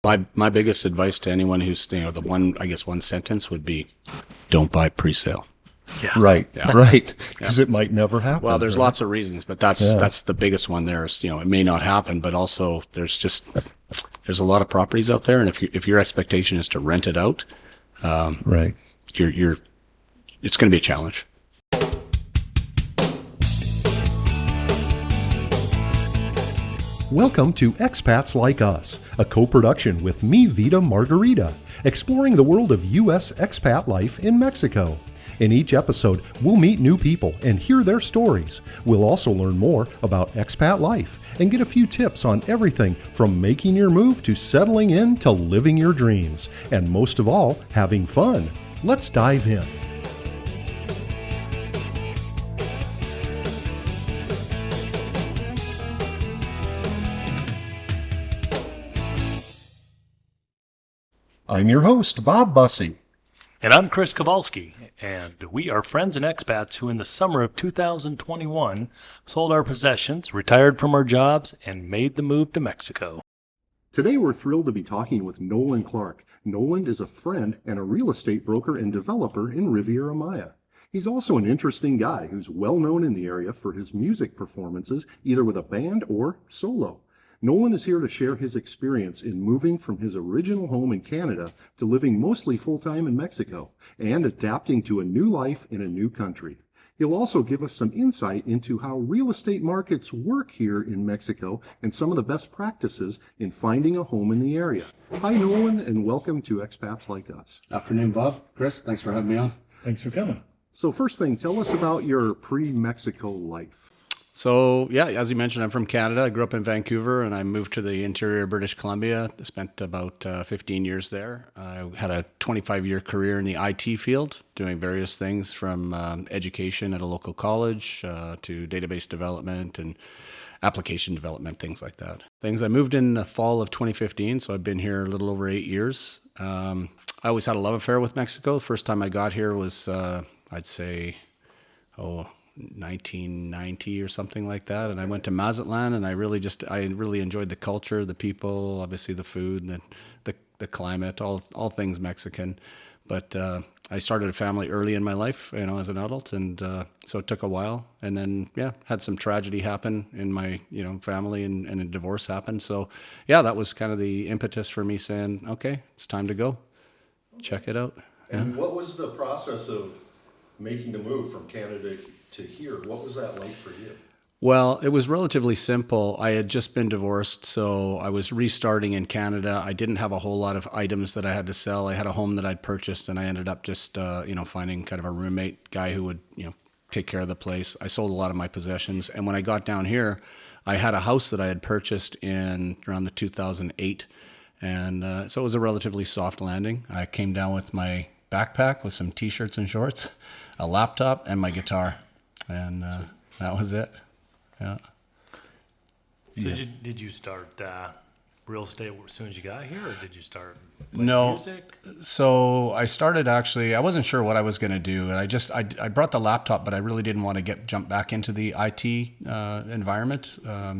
My biggest advice to anyone who's, one sentence would be, don't buy pre-sale. Yeah. Right, Yeah. right. Because it might never happen. Well, there's right? lots of reasons, but that's the biggest one. There's, it may not happen, but also there's a lot of properties out there, and if your expectation is to rent it out, Right. it's going to be a challenge. Welcome to Expats Like Us, a co-production with Me Vida Margarita, exploring the world of U.S. expat life in Mexico. In each episode, we'll meet new people and hear their stories. We'll also learn more about expat life and get a few tips on everything from making your move to settling in to living your dreams. And most of all, having fun. Let's dive in. I'm your host, Bob Bussey. And I'm Chris Kowalski, and we are friends and expats who in the summer of 2021 sold our possessions, retired from our jobs, and made the move to Mexico. Today we're thrilled to be talking with Nolan Clark. Nolan is a friend and a real estate broker and developer in Riviera Maya. He's also an interesting guy who's well known in the area for his music performances, either with a band or solo. Nolan is here to share his experience in moving from his original home in Canada to living mostly full-time in Mexico and adapting to a new life in a new country. He'll also give us some insight into how real estate markets work here in Mexico and some of the best practices in finding a home in the area. Hi, Nolan, and welcome to Expats Like Us. Afternoon, Bob. Chris, thanks for having me on. Thanks for coming. So first thing, tell us about your pre-Mexico life. So, yeah, as you mentioned, I'm from Canada. I grew up in Vancouver, and I moved to the interior British Columbia. I spent about 15 years there. I had a 25-year career in the IT field, doing various things from education at a local college to database development and application development, things like that. I moved in the fall of 2015, so I've been here a little over 8 years. I always had a love affair with Mexico. The first time I got here was, I'd say, 1990 or something like that, and I went to Mazatlan, and I really enjoyed the culture, the people, obviously the food, and the climate, all things Mexican. But I started a family early in my life, as an adult, and so it took a while. And then had some tragedy happen in my family, and a divorce happened. So that was kind of the impetus for me saying, okay, it's time to go. Check it out. And what was the process of making the move from Canada to here? What was that like for you? Well, it was relatively simple. I had just been divorced, so I was restarting in Canada. I didn't have a whole lot of items that I had to sell. I had a home that I'd purchased, and I ended up just, finding kind of a roommate guy who would, take care of the place. I sold a lot of my possessions, and when I got down here, I had a house that I had purchased in around the 2008, and so it was a relatively soft landing. I came down with my backpack with some T-shirts and shorts, a laptop, and my guitar. And that was it. Yeah. So did you start real estate as soon as you got here, or did you start music? So I started I wasn't sure what I was going to do, and I brought the laptop, but I really didn't want to jump back into the IT environment.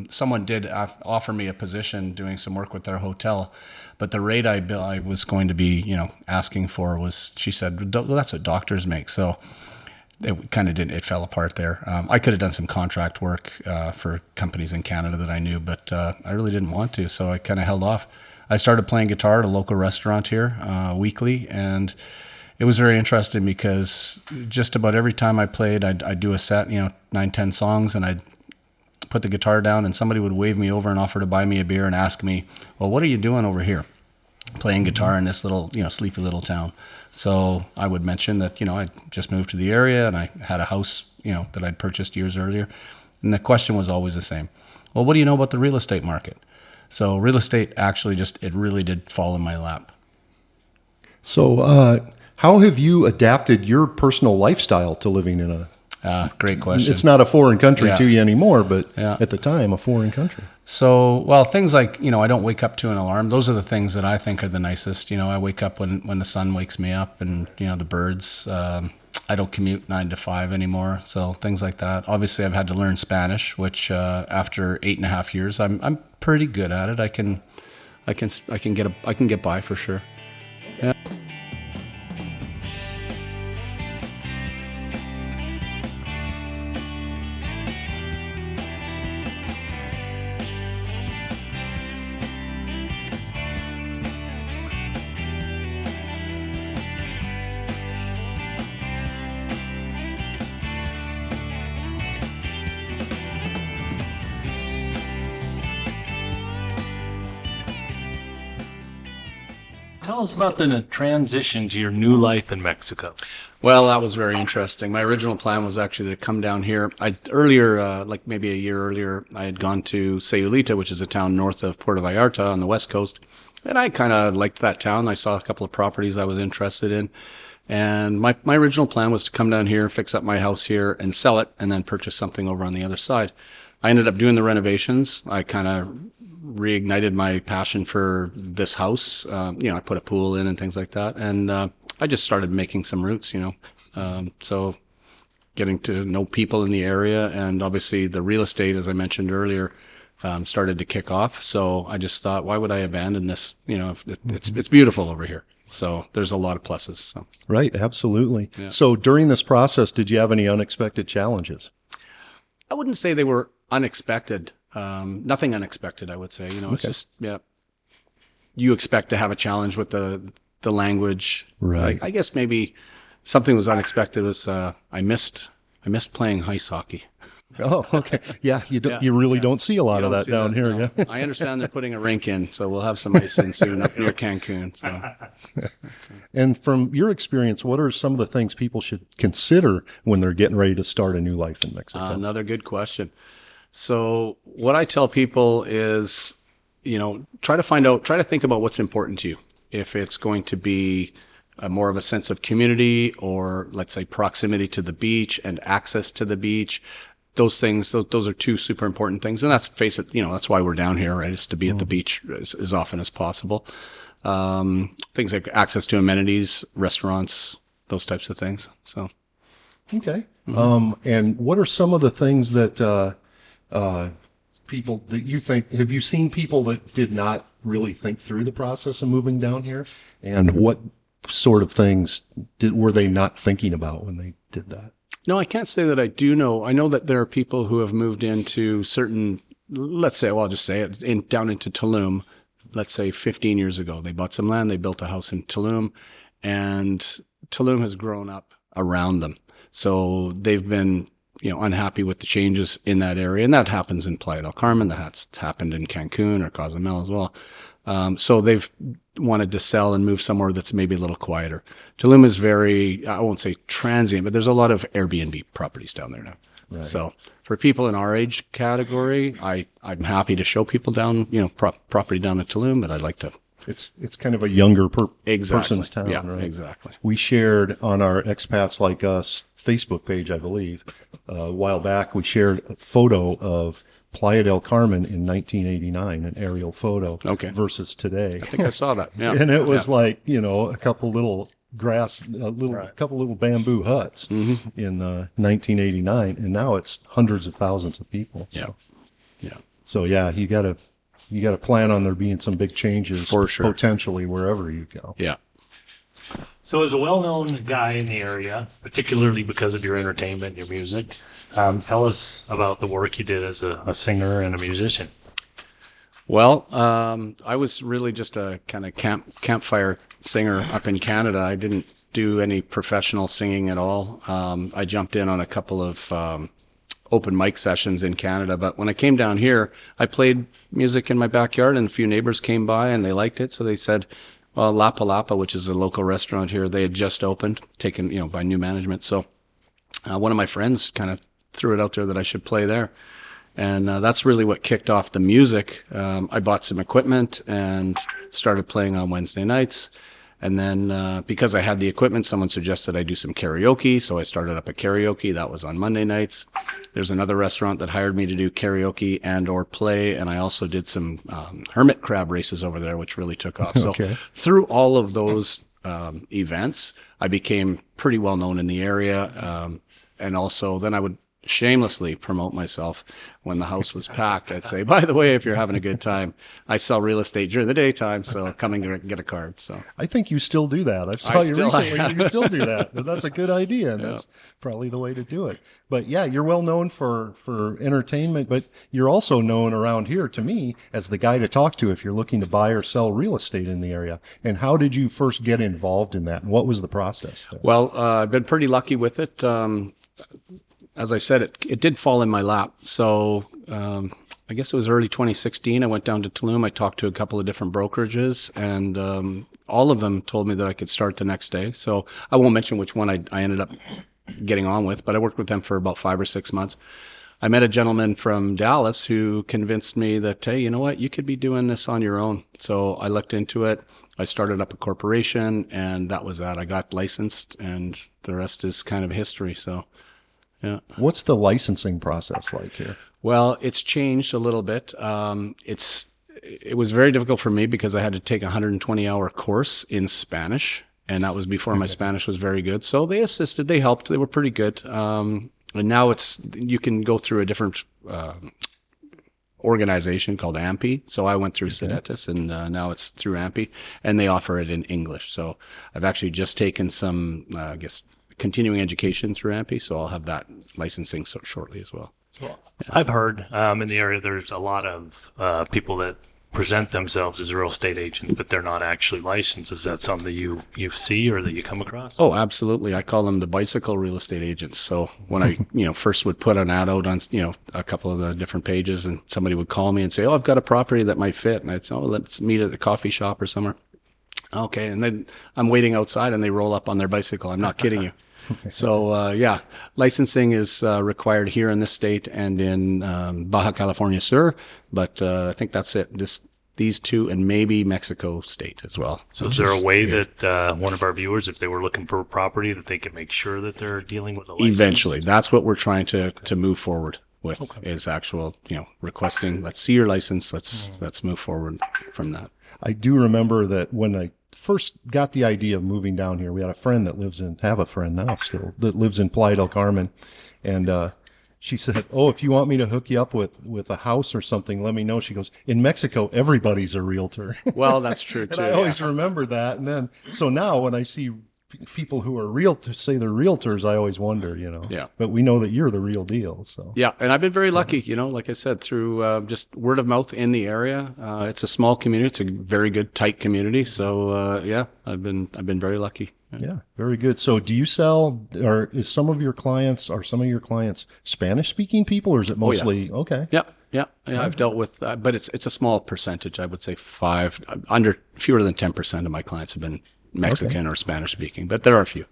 Someone did offer me a position doing some work with their hotel, but the rate I was going to be asking for was, she said, well, that's what doctors make. So it kind of it fell apart there. I could have done some contract work for companies in Canada that I knew, but I really didn't want to, so I kind of held off. I started playing guitar at a local restaurant here weekly, and it was very interesting because just about every time I played, I'd do a set, 9-10 songs, and I'd put the guitar down, and somebody would wave me over and offer to buy me a beer and ask me, well, what are you doing over here playing guitar in this little, sleepy little town? So I would mention that, I just moved to the area and I had a house, that I'd purchased years earlier. And the question was always the same. Well, what do you know about the real estate market? So real estate actually it really did fall in my lap. So how have you adapted your personal lifestyle to living in a... Great question. It's not a foreign country to you anymore, but Yeah. at the time, a foreign country. So, well, things like, I don't wake up to an alarm. Those are the things that I think are the nicest. I wake up when the sun wakes me up, and, the birds. I don't commute 9 to 5 anymore. So things like that. Obviously, I've had to learn Spanish, which after 8.5 years, I'm pretty good at it. I can get by for sure. Yeah. Tell us about the transition to your new life in Mexico. Well, that was very interesting. My original plan was actually to come down here. Like maybe a year earlier, I had gone to Sayulita, which is a town north of Puerto Vallarta on the west coast. And I kind of liked that town. I saw a couple of properties I was interested in. And my original plan was to come down here, fix up my house here and sell it, and then purchase something over on the other side. I ended up doing the renovations. I kind of reignited my passion for this house. I put a pool in and things like that. And I just started making some roots, so getting to know people in the area. And obviously the real estate, as I mentioned earlier, started to kick off. So I just thought, why would I abandon this? It's beautiful over here. So there's a lot of pluses. So. Right, absolutely. Yeah. So during this process, did you have any unexpected challenges? I wouldn't say they were unexpected. Nothing unexpected, I would say. It's just, you expect to have a challenge with the language. Right. I guess maybe something was unexpected was I missed playing ice hockey. Oh, okay. Yeah, you really don't see a lot of that down here. No. Yeah. I understand they're putting a rink in, so we'll have some ice in soon up near Cancun. So. And from your experience, what are some of the things people should consider when they're getting ready to start a new life in Mexico? Another good question. So what I tell people is, try to think about what's important to you. If it's going to be more of a sense of community, or let's say proximity to the beach and access to the beach, those things, those are two super important things. And face it, that's why we're down here, right? Is to be at the beach as often as possible. Things like access to amenities, restaurants, those types of things. So. Okay. And what are some of the things that people that you think, have you seen people that did not really think through the process of moving down here? And what sort of things were they not thinking about when they did that? No, I can't say that I do know. I know that there are people who have moved into certain, let's say, I'll just say it, down into Tulum, let's say 15 years ago. They bought some land, they built a house in Tulum, and Tulum has grown up around them. So they've been, unhappy with the changes in that area. And that happens in Playa del Carmen. That's happened in Cancun or Cozumel as well. So they've wanted to sell and move somewhere that's maybe a little quieter. Tulum is very, I won't say transient, but there's a lot of Airbnb properties down there now. Right. So for people in our age category, I'm happy to show people down, property down at Tulum, but I'd like to. It's kind of a younger person's town, yeah, right? Exactly. We shared on our Expats Like Us Facebook page, I believe, a while back, we shared a photo of Playa del Carmen in 1989, an aerial photo, versus today. I think I saw that. Yeah. And it was like, a couple little couple little bamboo huts in 1989, and now it's hundreds of thousands of people. So. Yeah. So yeah, you got to plan on there being some big changes for sure, potentially wherever you go. Yeah. So as a well-known guy in the area, particularly because of your entertainment and your music, tell us about the work you did as a singer and a musician. Well, I was really just a kind of campfire singer up in Canada. I didn't do any professional singing at all. I jumped in on a couple of open mic sessions in Canada, but when I came down here, I played music in my backyard, and a few neighbors came by and they liked it, so they said, well, Lapa Lapa, which is a local restaurant here, they had just opened, taken by new management. So one of my friends kind of threw it out there that I should play there. And that's really what kicked off the music. I bought some equipment and started playing on Wednesday nights. And then because I had the equipment, someone suggested I do some karaoke. So I started up a karaoke. That was on Monday nights. There's another restaurant that hired me to do karaoke and or play. And I also did some hermit crab races over there, which really took off. So through all of those events, I became pretty well known in the area. And also then I would shamelessly promote myself when the house was packed. I'd say, by the way, if you're having a good time, I sell real estate during the daytime, so come and get a card. So I think you still do that. I saw you still- recently. You still do that. And that's a good idea, and Yeah. that's probably the way to do it. But yeah, you're well known for entertainment, but you're also known around here to me as the guy to talk to if you're looking to buy or sell real estate in the area. And how did you first get involved in that? And what was the process there? Well, I've been pretty lucky with it. As I said, it did fall in my lap. So I guess it was early 2016. I went down to Tulum. I talked to a couple of different brokerages, and all of them told me that I could start the next day. So I won't mention which one I ended up getting on with, but I worked with them for about 5 or 6 months. I met a gentleman from Dallas who convinced me that, hey, you know what, you could be doing this on your own. So I looked into it. I started up a corporation, and that was that. I got licensed, and the rest is kind of history. So, yeah. What's the licensing process like here? Well, it's changed a little bit. It was very difficult for me because I had to take a 120-hour course in Spanish, and that was before my Spanish was very good. So they assisted, they helped, they were pretty good. And now you can go through a different organization called AMPI. So I went through Sedetis, and now it's through AMPI, and they offer it in English. So I've actually just taken some, continuing education through AMPI, so I'll have that licensing shortly as well. I've heard in the area there's a lot of people that present themselves as real estate agents, but they're not actually licensed. Is that something that you see or that you come across? Oh, absolutely. I call them the bicycle real estate agents. So when I, first would put an ad out on, a couple of the different pages, and somebody would call me and say, oh, I've got a property that might fit. And I'd say, oh, let's meet at a coffee shop or somewhere. Okay. And then I'm waiting outside and they roll up on their bicycle. I'm not kidding you. So, licensing is required here in this state and in Baja California Sur, but I think that's it. These two, and maybe Mexico State as well. So is there a way that one of our viewers, if they were looking for a property, that they can make sure that they're dealing with a license? Eventually. That's what we're trying to move forward with, is actual, requesting, let's see your license, let's move forward from that. I do remember that when I first got the idea of moving down here, we had a friend that have a friend now still, that lives in Playa del Carmen. And she said, oh, if you want me to hook you up with a house or something, let me know. She goes, in Mexico, everybody's a realtor. Well, that's true too. And I always remember that. And then, so now when I see people who are realtors say they're realtors, I always wonder, Yeah. But we know that you're the real deal. So yeah, and I've been very lucky, like I said, through just word of mouth in the area. It's a small community. It's a very good, tight community. So I've been very lucky. Yeah, very good. So do you sell, or are some of your clients Spanish speaking people, or is it mostly okay? Yeah. I've dealt with, but it's a small percentage. I would say fewer than 10% of my clients have been Mexican or Spanish speaking, but there are a few.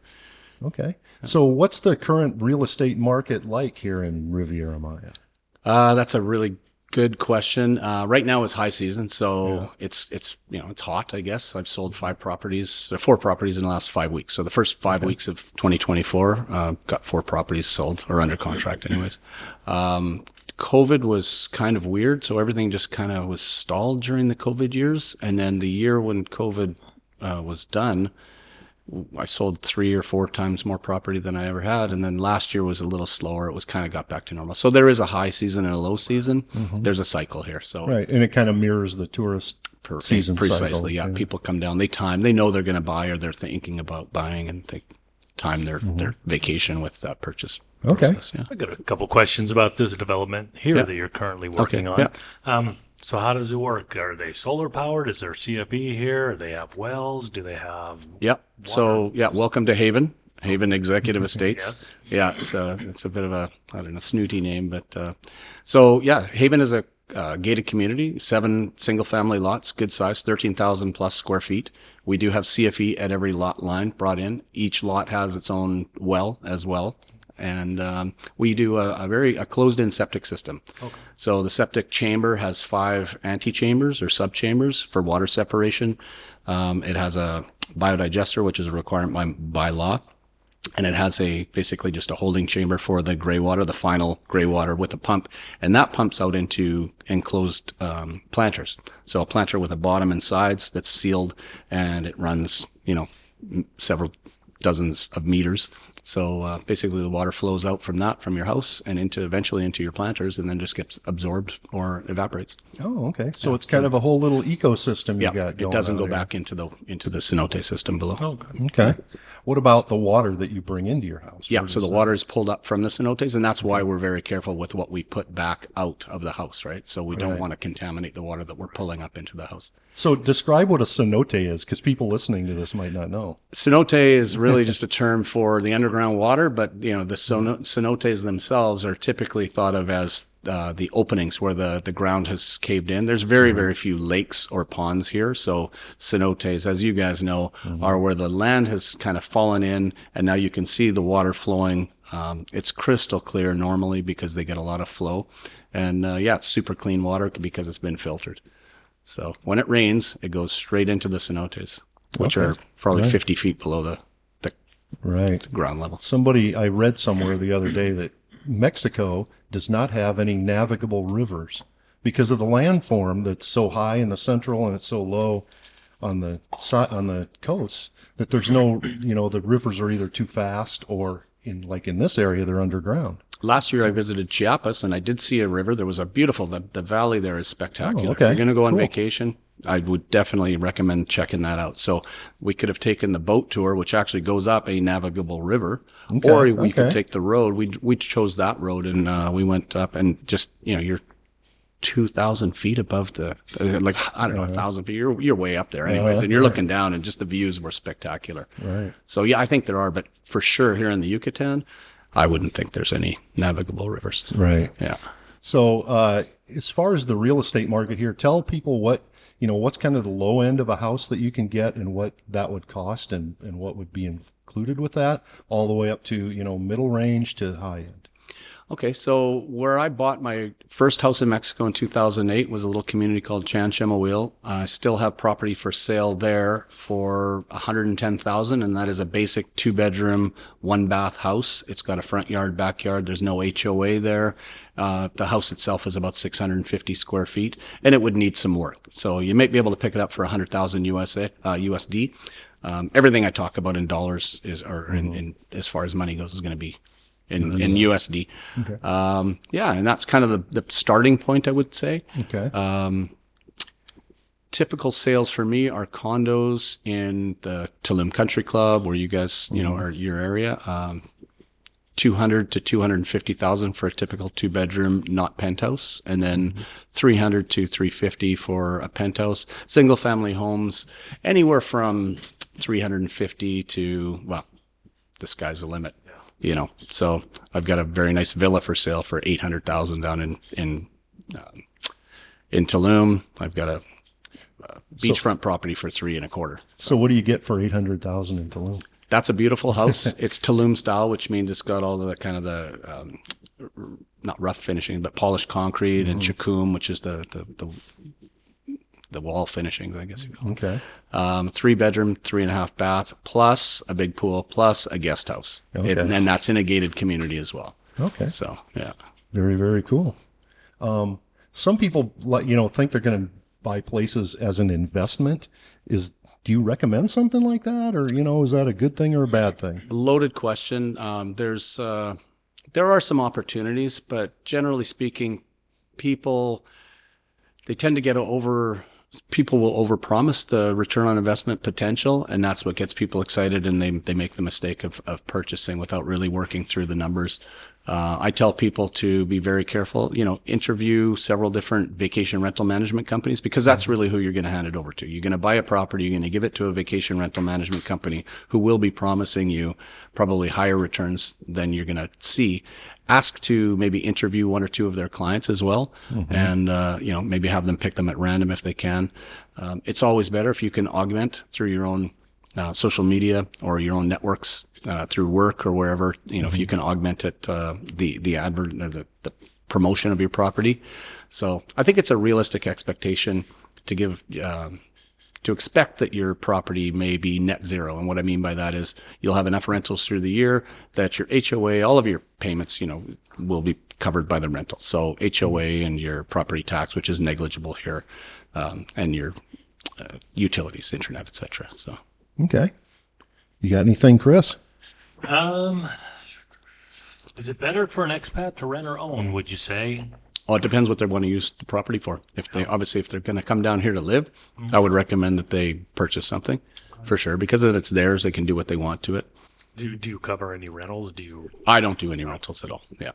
Okay. So what's the current real estate market like here in Riviera Maya? That's a really good question. Right now is high season, so it's hot, I guess. I've sold 4 properties in the last 5 weeks. So the first 5 weeks of 2024, got 4 properties sold or under contract anyways. COVID was kind of weird, so everything just kind of was stalled during the COVID years. And then the year when COVID was done, I sold 3 or 4 times more property than I ever had. And then last year was a little slower. It was kind of got back to normal. So there is a high season and a low season. There's a cycle here. So right. And it kind of mirrors the tourist season precisely. cycle. Yeah. People come down, they know they're going to buy, or they're thinking about buying, and they time their vacation with that purchase. Okay. Process, yeah. I got a couple questions about this development here that you're currently working on. Yeah. So how does it work? Are they solar powered? Is there CFE here? Do they have wells? Do they have Yep. So welcome to Haven Executive Estates. Yes. Yeah, it's a bit of a snooty name, but Haven is a gated community, 7 single family lots, good size, 13,000 plus square feet. We do have CFE at every lot line brought in. Each lot has its own well as well. And we do a closed-in septic system. Okay. So the septic chamber has 5 antechambers or subchambers for water separation. It has a biodigester, which is a requirement by law. And it has basically just a holding chamber for the gray water, the final gray water with a pump. And that pumps out into enclosed planters. So a planter with a bottom and sides that's sealed, and it runs, several dozens of meters. So basically the water flows out from your house and eventually into your planters, and then just gets absorbed or evaporates. Oh, okay. So it's kind of a whole little ecosystem you Yeah, got going it doesn't on go there. back into the cenote system below. Oh, good. Okay. What about the water that you bring into your house? Yeah, Where so does the water is pulled up from the cenotes, and that's why we're very careful with what we put back out of the house, right? So we don't Right. want to contaminate the water that we're pulling up into the house. So describe what a cenote is, because people listening to this might not know. Cenote is really just a term for the underground water, but the cenotes themselves are typically thought of as the openings where the ground has caved in. There's very few lakes or ponds here, so cenotes, as you guys know, are where the land has kind of fallen in, and now you can see the water flowing. It's crystal clear normally because they get a lot of flow, and it's super clean water because it's been filtered. So when it rains, it goes straight into the cenotes, which Okay. are probably Right. 50 feet below the Right. ground level. I read somewhere the other day that Mexico does not have any navigable rivers because of the landform that's so high in the central and it's so low on the coast that there's no, the rivers are either too fast or in this area, they're underground. Last year I visited Chiapas and I did see a river. There was a beautiful, the valley there is spectacular. Oh, If you're okay. going to go on Cool. vacation, I would definitely recommend checking that out. So we could have taken the boat tour, which actually goes up a navigable river, or we could take the road. We chose that road, and we went up, and just you're 2,000 feet above I don't know, 1,000 feet. You're way up there, anyways, and you're looking down, and just the views were spectacular. Right. So I think there are, but for sure here in the Yucatan, I wouldn't think there's any navigable rivers. Right. Yeah. So as far as the real estate market here, tell people what's kind of the low end of a house that you can get and what that would cost and what would be included with that, all the way up to, middle range to high end. Okay, so where I bought my first house in Mexico in 2008 was a little community called Chanchamoil. I still have property for sale there for $110,000, and that is a basic 2-bedroom, 1-bath house. It's got a front yard, backyard. There's no HOA there. The house itself is about 650 square feet, and it would need some work. So you might be able to pick it up for $100,000 USD. Everything I talk about in dollars in as far as money goes is going to be in USD. Okay. And that's kind of the starting point, I would say. Okay. Typical sales for me are condos in the Tulum Country Club, where you guys, are your area. 200 to 250,000 for a typical 2-bedroom, not penthouse, and then 300 to 350 for a penthouse. Single family homes, anywhere from 350 to the sky's the limit. So I've got a very nice villa for sale for 800,000 down in Tulum. I've got a beachfront property for 3.25. So what do you get for 800,000 in Tulum? That's a beautiful house. It's Tulum style, which means it's got all the kind of the not rough finishing, but polished concrete and chacum, which is the wall finishings, I guess you call it. Okay. 3-bedroom, 3.5 bath, plus a big pool, plus a guest house. Okay. And that's in a gated community as well. Okay. So, yeah. Very, very cool. Some people think they're going to buy places as an investment. Do you recommend something like that, or is that a good thing or a bad thing? Loaded question. There are some opportunities, but generally speaking, they tend to get people will overpromise the return on investment potential, and that's what gets people excited, and they make the mistake of purchasing without really working through the numbers. I tell people to be very careful, interview several different vacation rental management companies, because that's really who you're going to hand it over to. You're going to buy a property, you're going to give it to a vacation rental management company who will be promising you probably higher returns than you're going to see. Ask to maybe interview 1 or 2 of their clients as well, and maybe have them pick them at random if they can. It's always better if you can augment through your own social media or your own networks, through work or wherever, if you can augment it, the advert or the promotion of your property. So I think it's a realistic expectation to expect that your property may be net zero. And what I mean by that is you'll have enough rentals through the year that your HOA, all of your payments, will be covered by the rental. So HOA and your property tax, which is negligible here, and your utilities, internet, etc. So. Okay. You got anything, Chris? Um, is it better for an expat to rent or own, would you say? Well, it depends what they want to use the property for. If they're going to come down here to live, I would recommend that they purchase something for sure, because then it's theirs. They can do what they want to it. Do you cover any rentals? I don't do any rentals at all. Yeah.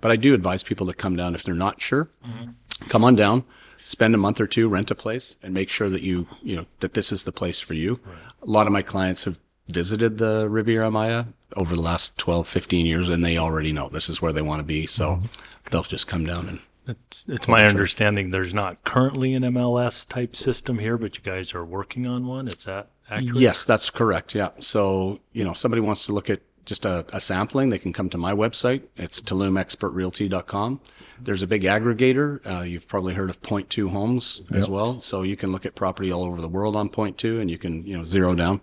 But I do advise people to come down if they're not sure. Come on down, spend a month or two, rent a place, and make sure that that this is the place for you. Right. A lot of my clients have visited the Riviera Maya over the last 12, 15 years, and they already know this is where they want to be. So they'll just come down and. It's my understanding there's not currently an MLS type system here, but you guys are working on one. Is that accurate? Yes, that's correct. Yeah. So, if somebody wants to look at just a sampling, they can come to my website. It's TulumExpertRealty.com. There's a big aggregator. You've probably heard of Point 2 Homes as well. So you can look at property all over the world on Point 2, and you can, zero down.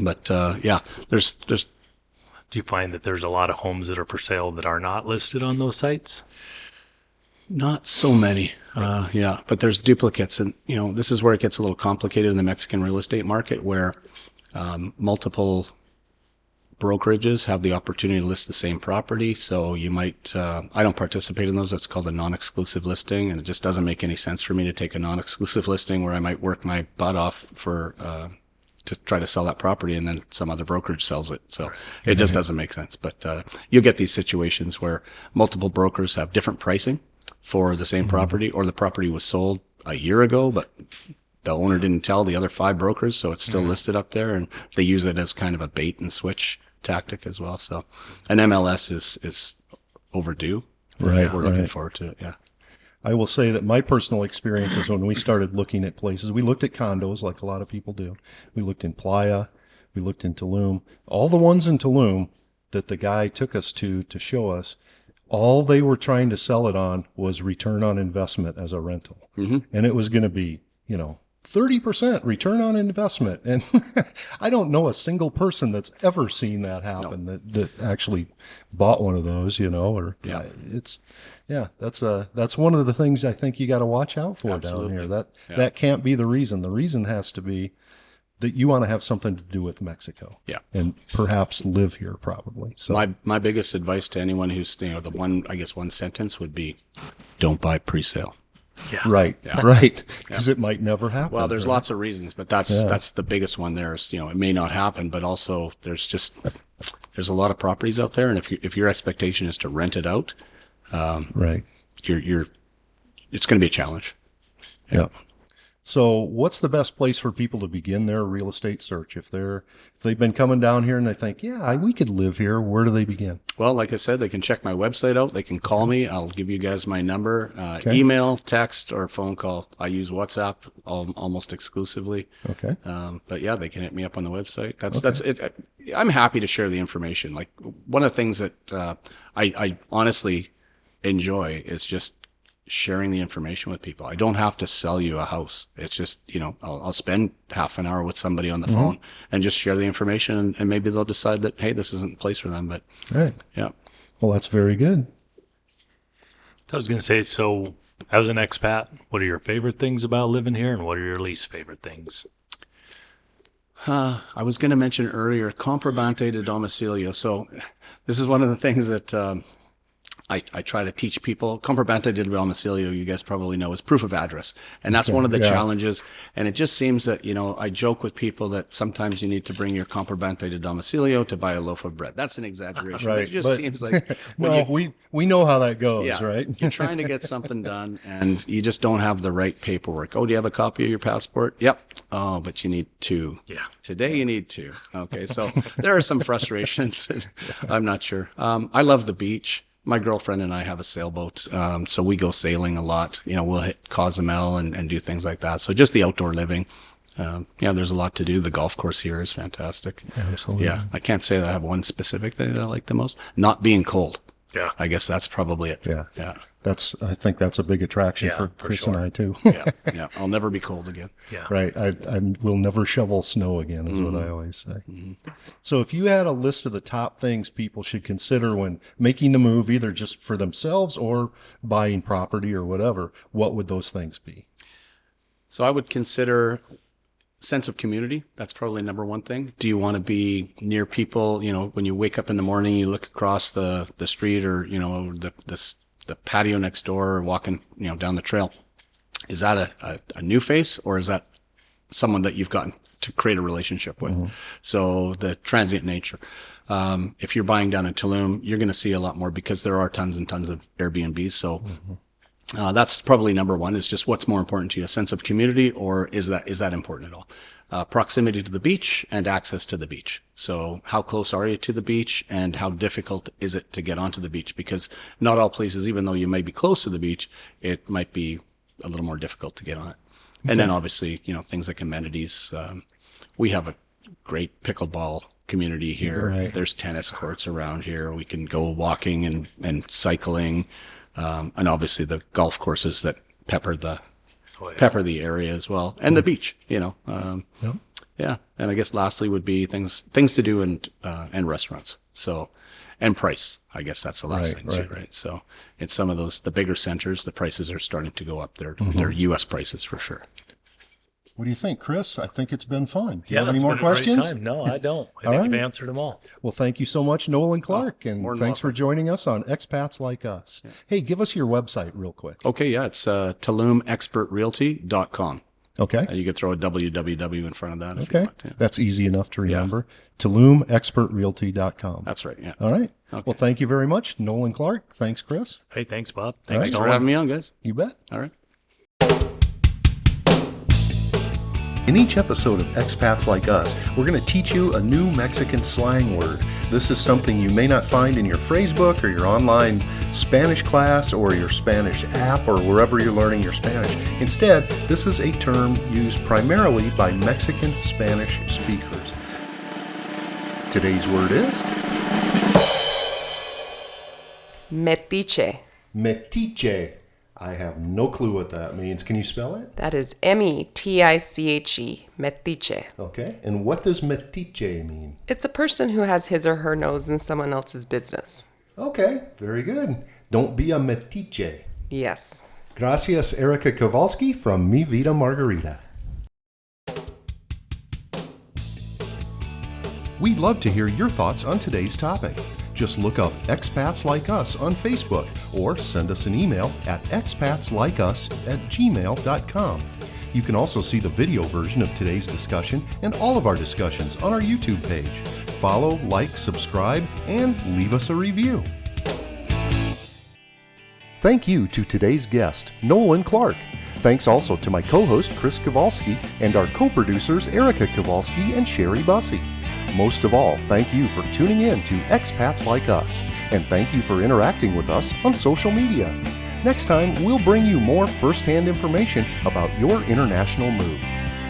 But there's. Do you find that there's a lot of homes that are for sale that are not listed on those sites? Not so many. But there's duplicates. And, this is where it gets a little complicated in the Mexican real estate market, where multiple brokerages have the opportunity to list the same property. So you might, I don't participate in those. That's called a non-exclusive listing. And it just doesn't make any sense for me to take a non-exclusive listing where I might work my butt off to try to sell that property, and then some other brokerage sells it. So it just doesn't make sense. But you get these situations where multiple brokers have different pricing for the same property, or the property was sold a year ago, but the owner didn't tell the other 5 brokers, so it's still listed up there, and they use it as kind of a bait and switch tactic as well. So an MLS is overdue. Right. We're looking forward to it. Yeah. I will say that my personal experience is when we started looking at places, we looked at condos like a lot of people do. We looked in Playa, we looked in Tulum. All the ones in Tulum that the guy took us to show us, all they were trying to sell it on was return on investment as a rental. And it was going to be, 30% return on investment. And I don't know a single person that's ever seen that happen, that actually bought one of those, that's one of the things I think you got to watch out for. Absolutely. Down here. That can't be the reason. The reason has to be that you want to have something to do with Mexico. Yeah. And perhaps live here probably. So my biggest advice to anyone who's, one sentence would be, don't buy pre-sale. Yeah. Right. Because it might never happen. Well, there's lots of reasons, but that's the biggest one. There's, it may not happen, but also there's a lot of properties out there. And if your expectation is to rent it out, right, it's going to be a challenge. Yeah. So what's the best place for people to begin their real estate search? If they've been coming down here and they think, we could live here, where do they begin? Well, like I said, they can check my website out. They can call me. I'll give you guys my number, email, text, or phone call. I use WhatsApp almost exclusively. Okay. But yeah, they can hit me up on the website. That's it. I'm happy to share the information. Like, one of the things that I honestly enjoy is just sharing the information with people. I don't have to sell you a house. It's just, I'll spend half an hour with somebody on the phone and just share the information, and maybe they'll decide that, hey, this isn't the place for them. But right. Yeah. Well, that's very good. I was going to say, so as an expat, what are your favorite things about living here, and what are your least favorite things? I was going to mention earlier, comprobante de domicilio. So this is one of the things that I try to teach people. Comprobante de domicilio, you guys probably know, is proof of address. And that's one of the challenges. And it just seems that, I joke with people that sometimes you need to bring your comprobante de domicilio to buy a loaf of bread. That's an exaggeration. Right. It just seems like... we know how that goes, right? You're trying to get something done, and you just don't have the right paperwork. Oh, do you have a copy of your passport? Yep. Oh, but you need 2. Yeah. Today you need 2. Okay, so there are some frustrations. I'm not sure. I love the beach. My girlfriend and I have a sailboat, so we go sailing a lot. We'll hit Cozumel and do things like that. So just the outdoor living. There's a lot to do. The golf course here is fantastic. Absolutely. Yeah, I can't say that I have one specific thing that I like the most. Not being cold. Yeah. I guess that's probably it. Yeah. Yeah. I think that's a big attraction for Chris sure. and I too. Yeah. I'll never be cold again. Yeah. Right. I will never shovel snow again is what I always say. So if you had a list of the top things people should consider when making the move, either just for themselves or buying property or whatever, what would those things be? So I would consider sense of community. That's probably number one thing. Do you want to be near people? You know, when you wake up in the morning, you look across the street, or, you know, the patio next door, or walking, you know, down the trail. Is that a new face, or is that someone that you've gotten to create a relationship with? Mm-hmm. So the transient nature. If you're buying down in Tulum, you're going to see a lot more because there are tons and tons of Airbnbs. So that's probably number one, is just what's more important to you, a sense of community, or is that important at all? Proximity to the beach and access to the beach. So how close are you to the beach, and how difficult is it to get onto the beach? Because not all places, even though you may be close to the beach, it might be a little more difficult to get on it. And then obviously, you know, things like amenities. We have a great pickleball community here. Right. There's tennis courts around here. We can go walking and cycling. And obviously the golf courses that pepper the area as well, and the beach, you know. Yeah. And I guess lastly would be things to do, and restaurants. So, and price. I guess that's the last thing too, right? So in some of those, the bigger centers, the prices are starting to go up. They're U.S. prices for sure. What do you think, Chris? I think it's been fun. Do you Yeah, have any it's more been a great questions? time. No, I don't. I All think right. you've answered them all. Well, thank you so much, Nolan Clark, and more than thanks for welcome. joining us on Expats Like Us. Hey, give us your website real quick. Okay, yeah, it's TulumExpertRealty.com. Okay. You could throw a www in front of that if you Okay. want. Yeah. That's easy enough to remember. TulumExpertRealty.com. That's right, yeah. All right. Okay. Well, thank you very much, Nolan Clark. Thanks, Chris. Hey, thanks, Bob. right. Thanks for Nolan. having me on, guys. You bet. All right. In each episode of Expats Like Us, we're going to teach you a new Mexican slang word. This is something you may not find in your phrasebook or your online Spanish class or your Spanish app or wherever you're learning your Spanish. Instead, this is a term used primarily by Mexican Spanish speakers. Today's word is Metiche. metiche. I have no clue what that means. Can you spell it? That is Metiche. Metiche. Okay. And what does metiche mean? It's a person who has his or her nose in someone else's business. Okay. Very good. Don't be a metiche. Yes. Gracias, Erica Kowalski from Mi Vida Margarita. We'd love to hear your thoughts on today's topic. Just look up Expats Like Us on Facebook or send us an email at expatslikeuss@gmail.com. You can also see the video version of today's discussion and all of our discussions on our YouTube page. Follow, like, subscribe, and leave us a review. Thank you to today's guest, Nolan Clark. Thanks also to my co-host, Chris Kowalski, and our co-producers, Erica Kowalski and Sherry Bussey. Most of all, thank you for tuning in to Expats Like Us, and thank you for interacting with us on social media. Next time, we'll bring you more first-hand information about your international move.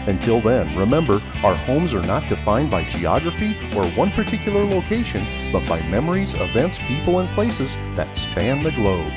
Until then, remember, our homes are not defined by geography or one particular location, but by memories, events, people, and places that span the globe.